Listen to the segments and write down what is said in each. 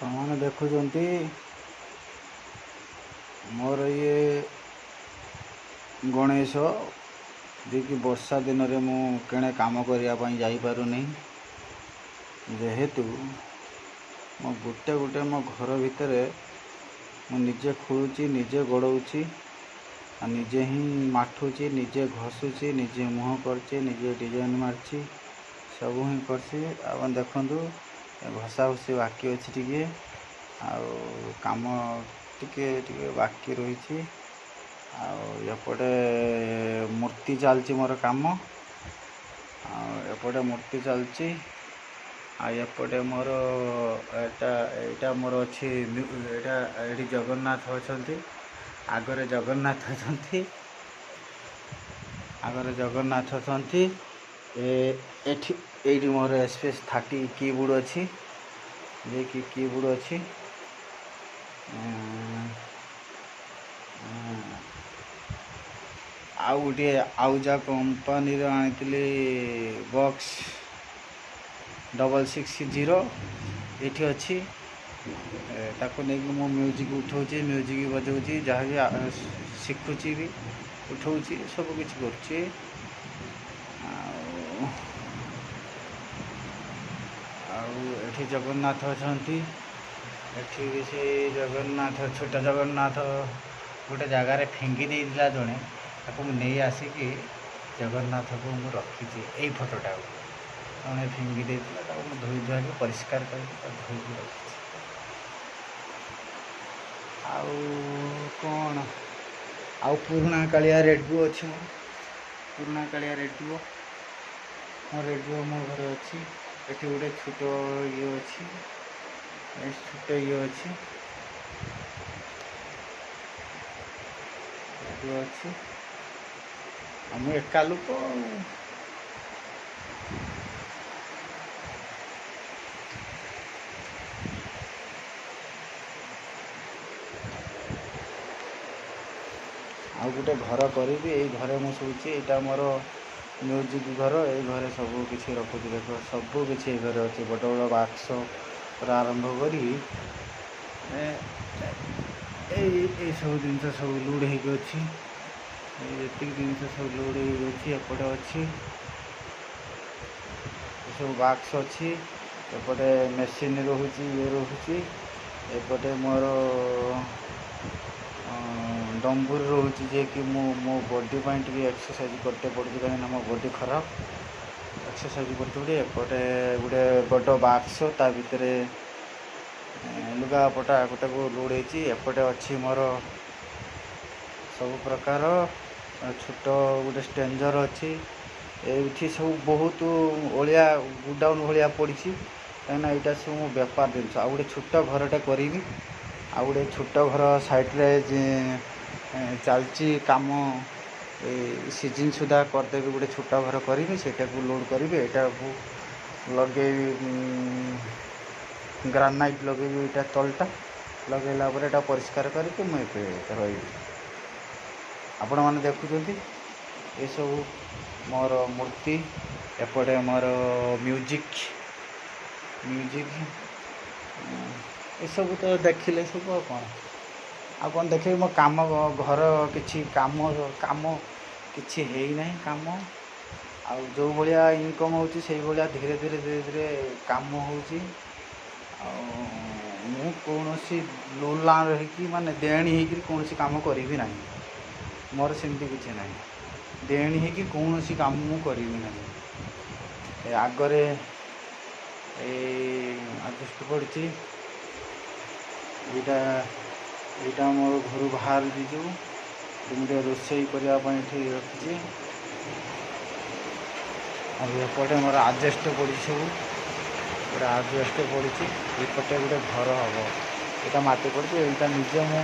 आपने देखुंट मोर ये गणेश जी वर्षा दिन में मुझे कम करने जापारूनी जेहेतु मो गोटे गोटे मो घर भितर मुझे खोलुची निजे गड़ौची निजे ही माठुची निजे घसुची निजे मुँह करचे निजे डिजाइन मार्ची सब ही करसी। आप देखु घसा घुसी बाकी अच्छी टे आम टे बाकी रही आउपटे मूर्ति चलती मोर कम आउपटे मूर्ति चलती आउपटे मोर एटा मोर अच्छी ये जगन्नाथ अच्छा आगरे जगन्नाथ अच्छा आगरे जगन्नाथ अच्छा ये मोर एसपीएस 30 कीबोर्ड अच्छी जे कि कीबोर्ड अच्छी आउ गोटे आउजा कंपनी आनी बॉक्स 660 ये अच्छी ताको नहीं मो म्यूजिक उठाऊँ म्यूजिक बजाऊँगी जहाँ भी शिखुची भी उठाऊँ सब किसी कर जगन्नाथ अच्छा एठी से जगन्नाथ छोटा जगन्नाथ गोटे जगार फिंगी देला जड़े ताको नहीं आसिकी जगन्नाथ को मुझे रखी यही फोटोटा जड़े फिंगी देता धोई धुआ के परिष्कार करके धोई रखी कौन आउ पुराणा कालिया रेडियो अच्छी मोर पुराणा कालिया रेडियो मो रेडियो मो घर अच्छी एटी गोटे छोट ये अच्छी छोट ये अच्छी रेडियो अच्छी आम एका लोक आउ गोटे घर करी यही घरे मुझे शोची यहाँ मोर म्यूजिक घर ये घरे सब किसी रखुची देख सब किसी घर अच्छे बड़ बड़ बाक्स आरंभ करी सब जिन सब लोड हो जी सब लोड होपटे अच्छी सब बाक्स अच्छी एपटे मेसीन रोचे ये रोचे एपटे मोर डम्बुर रोचे जे कि मो बॉडी टे एक्सरसाइज करते पड़े कहीं मो बॉडी खराब एक्सरसाइज करते एपटे गोटे बड़ बाक्स ता भितर लुगापटा गोटे को लोड एपटे अच्छी मोर सब प्रकार छोट गोटे स्टेंजर अच्छी ये सब बहुत ओलिया गुडाउन भाया पड़ी कहीं यहाँ सब मो बेपार जिन आ गए छोट घरटे करी आ गए छोट घर साइड्रे चलती कम सीजन सुधा करदेवी गोटे छोट घर करी से लोड करी यहाँ लगे ग्रानाइट लगे यहाँ तलटा लगेला यहाँ परिष्कार करके मुझे रही आपण मैंने देखुं ये सब मोर मूर्ति एपटे मोर म्यूजिक म्यूजिक ये सब तो देखिले सब कौन देखे मो कम घर किसी कम कम किसी है ना कम आ जो भाया इनकम हो धीरे धीरे धीरे धीरे कम हो कौन लोला रही माने देणी होकर कौन कम करी ना मोर सेमती किसी ना देणी होकर कौन कम करी ना आगरे आडजस्ट पड़ी यहाँ मोर घर बाहर जो मुझे रोसई करने रखी आउपटे मोर आडजस्ट पड़ी सब गोटे आडजस्ट पड़ी एपटे गोटे घर हम यहाँ मटी पड़ी यहाँ निजे मुझे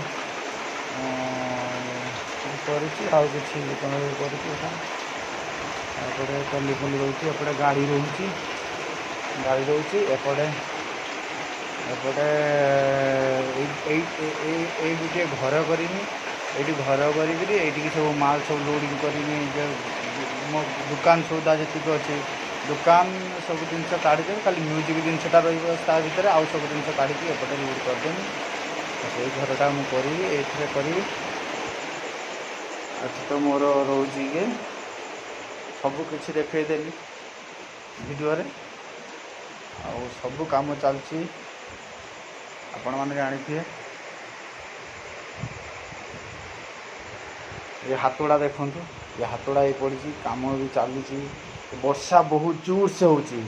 टेलीफोन रोचे एपटे गाड़ी रोचे एपटे एपटे गोटे घर करनी ये घर करी सब माल सब लोडिंग करनी मो दुकान सौदा जी अच्छे दुकान सब जिनस काढ़ीदे खाली म्यूजिक जिनसा रहा भितर आउ सब जिन काढ़ी एपटे लोड करदेवी से घरटा मुझे करी आज तो मोर रोचे ये सब किसी देखदेली वीडियो रे आउ सब काम चलती आपण मैंने जानी ये हाथोड़ा देखु ये हाथोड़ा ये पड़ी काम भी चली वर्षा बहुत जोर से होची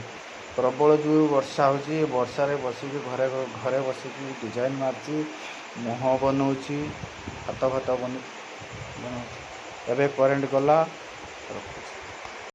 प्रबल जो वर्षा होची वर्षा रे बसिक घरे घरे बसिक डिजाइन मारची मुह बनाऊँगी हाथ फात बन एवं करेन्ट गला।